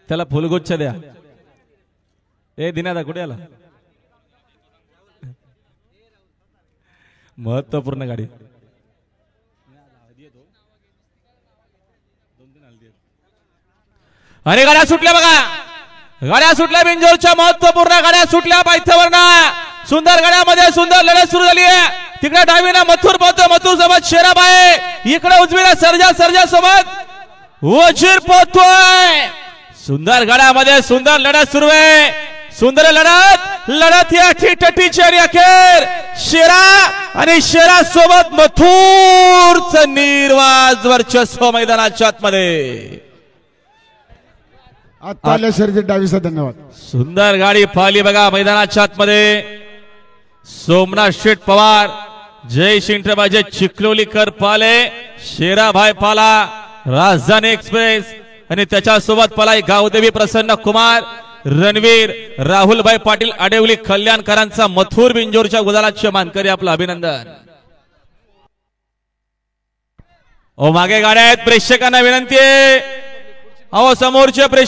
त्याला फुलगुच्छ द्या. ए दिनादा कुठे आला? महत्वपूर्ण गाडी. आणि गाड्या सुटल्या बघा, गाड्या सुटल्या बिंजोरच्या महत्वपूर्ण गाड्या सुटल्या पायथ्यावरनं. सुंदर गाड्यामध्ये सुंदर लढत सुरू झाली आहे. तिकडे डावीना मथुर पोहतोय, मथुर सोबत शेराबाई. इकडे उजवीला सर्जा, सर्जा सोबत वजीर पोहतोय. सुंदर गाड्यामध्ये सुंदर लढत सुरू आहे. सुंदर लढत, लढत या ठिठीची आणि अखेर शेरा आणि शेरा सोबत मथुरचं निर्वाज वर्चस्व मैदानाच्या आतमध्ये. आत्ताल्या शर्यतीत डावीचा धन्यवाद. सुंदर गाडी पाहिली बघा मैदानाच्या आतमध्ये. सोमनाथ शेठ पवार, जय शिंटबाजे चिखलोलीकर पाले, शेराभाई पाला, राजधानी एक्सप्रेस आणि त्याच्यासोबत पाला गावदेवी प्रसन्न कुमार, रणवीर, राहुलभाई पाटील आडेवली कल्याणकरांचा मथुर बिंजोरच्या गुलालाचे मानकरी. आपलं अभिनंदन. ओ मागे गाड्या आहेत, प्रेक्षकांना विनंती आहे, अहो समोरचे प्रेक्षक